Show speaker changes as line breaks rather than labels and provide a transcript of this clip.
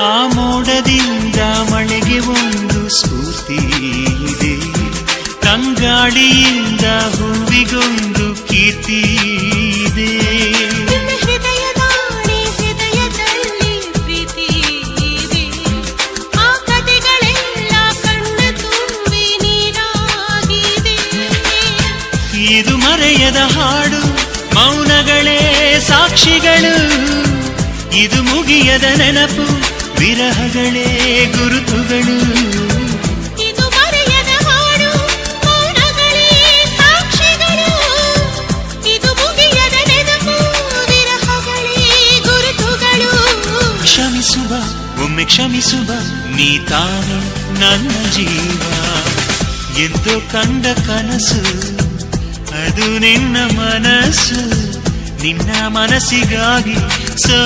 ಆ ಮೋಡದಿಂದ ಮಳೆಗೆ ಒಂದು ಸ್ಫೂರ್ತಿ ಇದೆ, ತಂಗಾಳಿಯಿಂದ ಹೂವಿಗೊಂದು ಕೀರ್ತಿ ಇದೆ.
ಹೃದಯದಲ್ಲಿ ಪ್ರೀತಿ ಇದೆ, ಆ ಕಥೆಗಳೆಲ್ಲ ಕಣ್ಣ ತುಂಬಿ ನೀರಾಗಿದೆ.
ಇದು ಮರೆಯದ ಹಾಡು, ಮೌನಗಳೇ ಸಾಕ್ಷಿಗಳು. ಇದು ಮುಗಿಯದ ನೆನಪು, ವಿರಹಗಳೇ ಗುರುತುಗಳು.
ಇದು ಮರೆಯದ ಹಾಡು, ಮೌನಗಳೇ ಸಾಕ್ಷಿಗಳು. ಇದು ಮುಗಿಯದ ನೆನಪು, ವಿರಹಗಳೇ ಗುರುತುಗಳು.
ಕ್ಷಮಿಸುವ, ಒಮ್ಮೆ ಕ್ಷಮಿಸುವ, ನೀ ತಾನೆ ನನ್ನ ಜೀವ. ಎಂದು ಕಂಡ ಕನಸು ಅದು ನಿನ್ನ ಮನಸ್ಸು, ನಿನ್ನ ಮನಸ್ಸಿಗಾಗಿ